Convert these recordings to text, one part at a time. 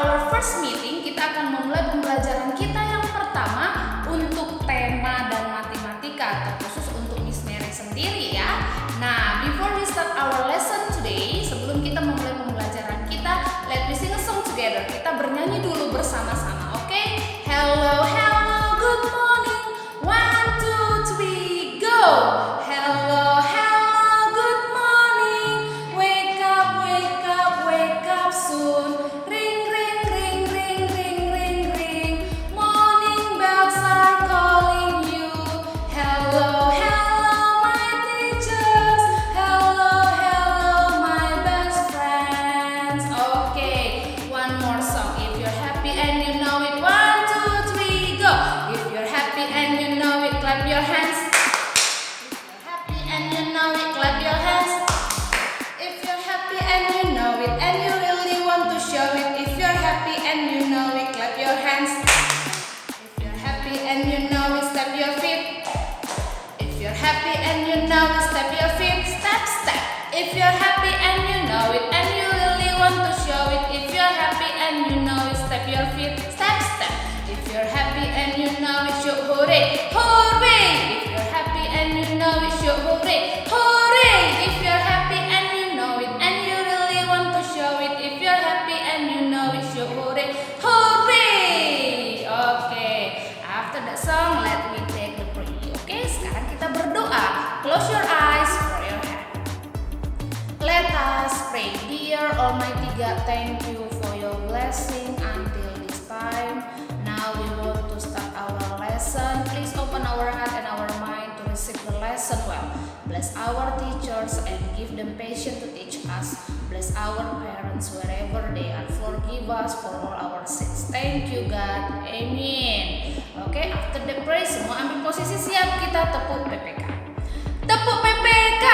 our first meeting, kita akan memulai pembelajaran kita yang pertama untuk tema dan matematika, terkhusus untuk Miss Mary sendiri ya. Nah, before we start our lesson today, sebelum kita memulai pembelajaran kita, let me sing a song together. Kita bernyanyi dulu bersama-sama, oke? Hello, hello, good morning. 1, 2, 3, go! Hello, hello, good morning. Wake up, wake up, wake up soon. Ring, ring, ring, ring, ring, ring, ring. Morning bells are calling you. Hello, hello, my teachers. Hello, hello, my best friends. Okay, one more song. If you're happy and you know it, 1, 2, 3, go. If you're happy and you know it, clap your hands. And you know it, clap your hands. If you're happy and you know it, and you really want to show it. If you're happy and you know it, clap your hands. If you're happy and you know it, step your feet. If you're happy and you know it, step your feet. Step, step. If you're happy and you know it, and you really want to show it. If you're happy and you know it, step your feet. Step, step. If you're happy and you know it, shout hooray, hooray. If you're happy and you know it, shout hooray, hooray. If you're happy and you know it, and you really want to show it. If you're happy and you know it, shout hooray, hooray. Okay, after that song, let me take the prayer. Okay, sekarang kita berdoa. Close your eyes for your head. Let us pray. Dear Almighty God, thank you for your blessing until this time. Now we want to start our lesson. Please open our heart and our mind to receive the lesson well. Bless our teachers and give them patience to teach us. Bless our parents wherever they are. Forgive us for all our sins. Thank you God. Amen. Okay, after the prayer, semua ambil posisi siap, kita tepuk PPK. Tepuk PPK.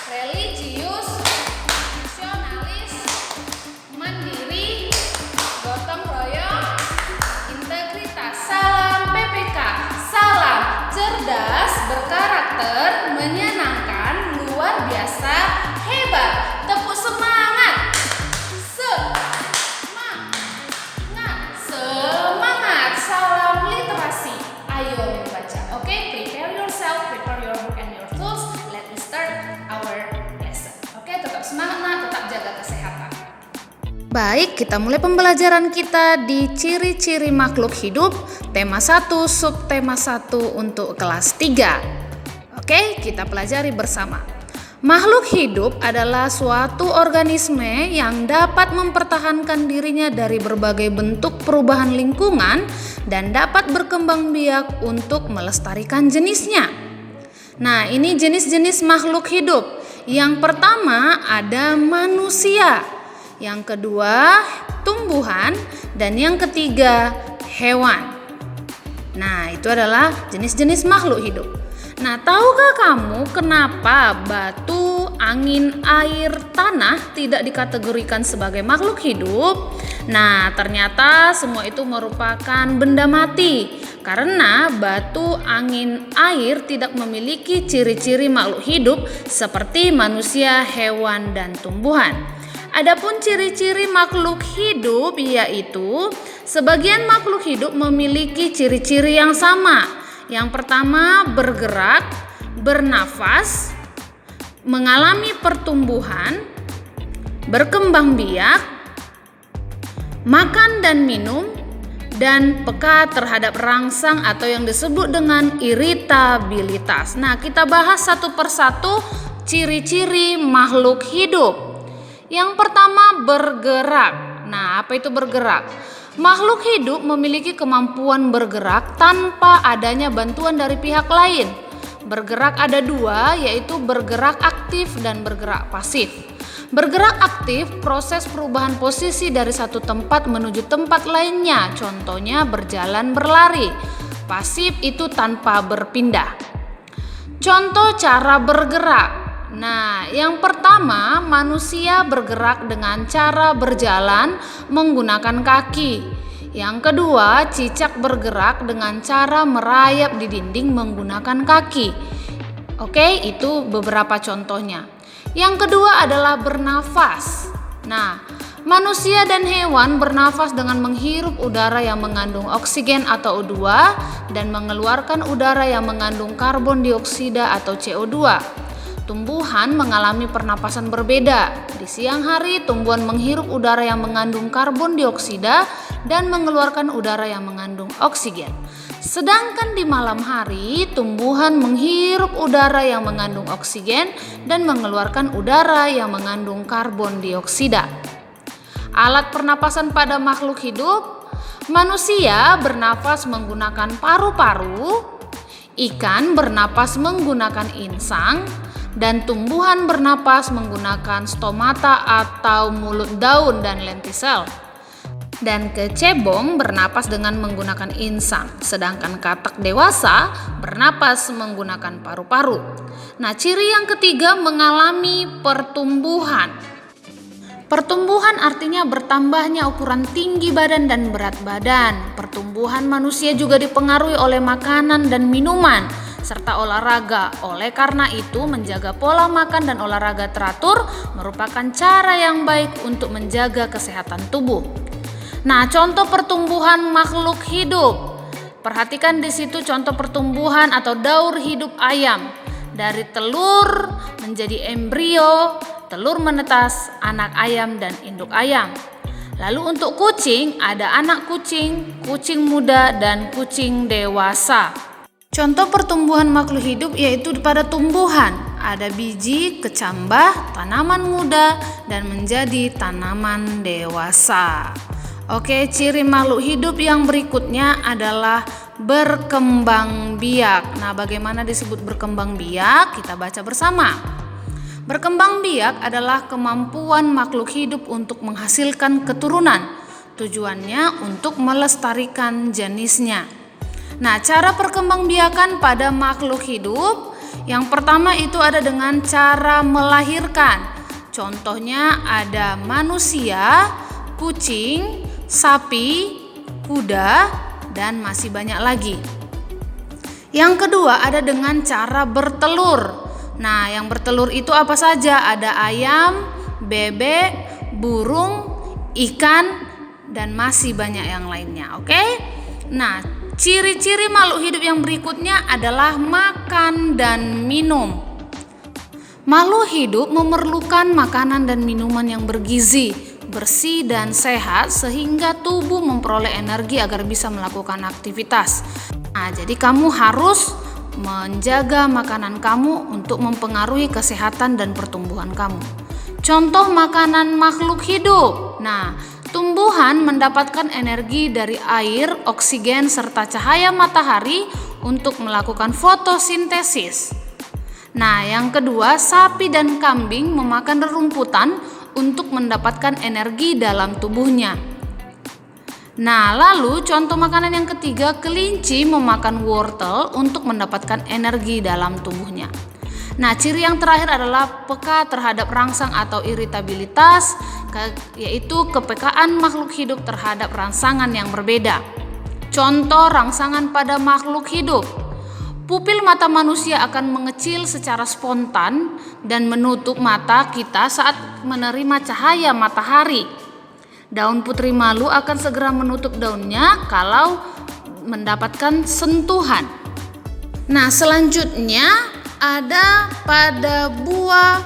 Religius, nasionalis, mandiri, gotong royong, integritas. Salam PPK. Salam cerdas, berkarakter, menyenangkan, luar biasa, hebat. Tepuk semangat. Semangat. Salam literasi. Ayo membaca. Oke, prepare yourself, prepare your book and your tools. Let me start our lesson. Oke, tetap semangat, tetap jaga kesehatan. Baik, kita mulai pembelajaran kita di ciri-ciri makhluk hidup, tema 1, subtema 1 untuk kelas 3. Oke, kita pelajari bersama. Makhluk hidup adalah suatu organisme yang dapat mempertahankan dirinya dari berbagai bentuk perubahan lingkungan dan dapat berkembang biak untuk melestarikan jenisnya. Nah, ini jenis-jenis makhluk hidup. Yang pertama ada manusia, yang kedua tumbuhan, dan yang ketiga hewan. Nah, itu adalah jenis-jenis makhluk hidup. Nah, tahukah kamu kenapa batu, angin, air, tanah tidak dikategorikan sebagai makhluk hidup? Nah, ternyata semua itu merupakan benda mati. Karena batu, angin, air tidak memiliki ciri-ciri makhluk hidup seperti manusia, hewan, dan tumbuhan. Adapun ciri-ciri makhluk hidup yaitu sebagian makhluk hidup memiliki ciri-ciri yang sama. Yang pertama bergerak, bernafas, mengalami pertumbuhan, berkembang biak, makan dan minum, dan peka terhadap rangsang atau yang disebut dengan iritabilitas. Nah, kita bahas satu persatu ciri-ciri makhluk hidup. Yang pertama bergerak. Nah, apa itu bergerak? Makhluk hidup memiliki kemampuan bergerak tanpa adanya bantuan dari pihak lain. Bergerak ada dua, yaitu bergerak aktif dan bergerak pasif. Bergerak aktif proses perubahan posisi dari satu tempat menuju tempat lainnya, contohnya berjalan berlari. Pasif itu tanpa berpindah. Contoh cara bergerak. Nah, yang pertama, manusia bergerak dengan cara berjalan menggunakan kaki. Yang kedua, cicak bergerak dengan cara merayap di dinding menggunakan kaki. Oke, itu beberapa contohnya. Yang kedua adalah bernafas. Nah, Manusia dan hewan bernafas dengan menghirup udara yang mengandung oksigen atau O2 dan mengeluarkan udara yang mengandung karbon dioksida atau CO2. Tumbuhan mengalami pernapasan berbeda. Di siang hari, tumbuhan menghirup udara yang mengandung karbon dioksida dan mengeluarkan udara yang mengandung oksigen. Sedangkan di malam hari, tumbuhan menghirup udara yang mengandung oksigen dan mengeluarkan udara yang mengandung karbon dioksida. Alat pernapasan pada makhluk hidup, manusia bernapas menggunakan paru-paru, ikan bernapas menggunakan insang, dan tumbuhan bernapas menggunakan stomata atau mulut daun dan lentisel. Dan kecebong bernapas dengan menggunakan insang, sedangkan katak dewasa bernapas menggunakan paru-paru. Nah, ciri yang ketiga mengalami pertumbuhan. Pertumbuhan artinya bertambahnya ukuran tinggi badan dan berat badan. Pertumbuhan manusia juga dipengaruhi oleh makanan dan minuman serta olahraga. Oleh karena itu, menjaga pola makan dan olahraga teratur merupakan cara yang baik untuk menjaga kesehatan tubuh. Nah, contoh pertumbuhan makhluk hidup. Perhatikan di situ contoh pertumbuhan atau daur hidup ayam. Dari telur menjadi embrio, telur menetas, anak ayam dan induk ayam. Lalu untuk kucing, ada anak kucing, kucing muda dan kucing dewasa. Contoh pertumbuhan makhluk hidup yaitu pada tumbuhan. Ada biji, kecambah, tanaman muda dan menjadi tanaman dewasa. Oke, ciri makhluk hidup yang berikutnya adalah berkembang biak. Nah, bagaimana disebut berkembang biak? Kita baca bersama. Berkembang biak adalah kemampuan makhluk hidup untuk menghasilkan keturunan. Tujuannya untuk melestarikan jenisnya. Nah, cara perkembangbiakan pada makhluk hidup, yang pertama itu ada dengan cara melahirkan. Contohnya ada manusia, kucing, sapi, kuda, dan masih banyak lagi. Yang kedua ada dengan cara bertelur. Nah, yang bertelur itu apa saja? Ada ayam, bebek, burung, ikan, dan masih banyak yang lainnya. Oke? Nah, ciri-ciri makhluk hidup yang berikutnya adalah makan dan minum. Makhluk hidup memerlukan makanan dan minuman yang bergizi, bersih dan sehat sehingga tubuh memperoleh energi agar bisa melakukan aktivitas. Nah, jadi kamu harus menjaga makanan kamu untuk mempengaruhi kesehatan dan pertumbuhan kamu. Contoh makanan makhluk hidup. Nah, tumbuhan mendapatkan energi dari air, oksigen, serta cahaya matahari untuk melakukan fotosintesis. Nah, yang kedua, sapi dan kambing memakan rerumputan untuk mendapatkan energi dalam tubuhnya. Nah, lalu contoh makanan yang ketiga, kelinci memakan wortel untuk mendapatkan energi dalam tubuhnya. Nah, ciri yang terakhir adalah peka terhadap rangsang atau iritabilitas, yaitu kepekaan makhluk hidup terhadap rangsangan yang berbeda. Contoh rangsangan pada makhluk hidup. Pupil mata manusia akan mengecil secara spontan dan menutup mata kita saat menerima cahaya matahari. Daun putri malu akan segera menutup daunnya kalau mendapatkan sentuhan. Nah, selanjutnya ada pada buah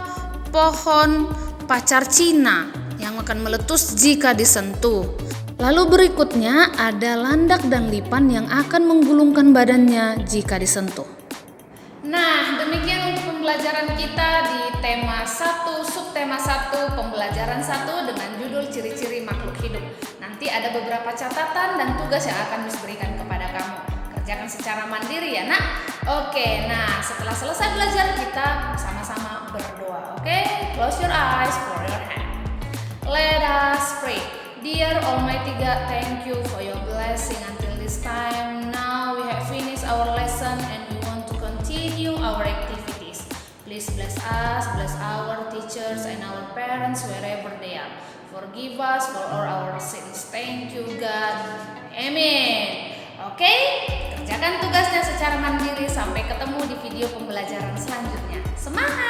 pohon pacar Cina yang akan meletus jika disentuh. Lalu berikutnya ada landak dan lipan yang akan menggulungkan badannya jika disentuh. Nah, demikian untuk pembelajaran kita di tema 1, subtema 1, pembelajaran 1 dengan judul ciri-ciri makhluk hidup. Nanti ada beberapa catatan dan tugas yang akan Miss berikan kepada kamu. Kerjakan secara mandiri ya, Nak. Oke, nah setelah selesai belajar kita sama-sama berdoa. Oke, close your eyes, pour your hand. Let us pray. Dear Almighty God, thank you for your blessing until this time. Now we have finished our lesson and we want to continue our activities. Please bless us, bless our teachers and our parents wherever they are. Forgive us for all our sins. Thank you God. Amen. Oke, kerjakan tugasnya secara mandiri. Sampai ketemu di video pembelajaran selanjutnya. Semangat!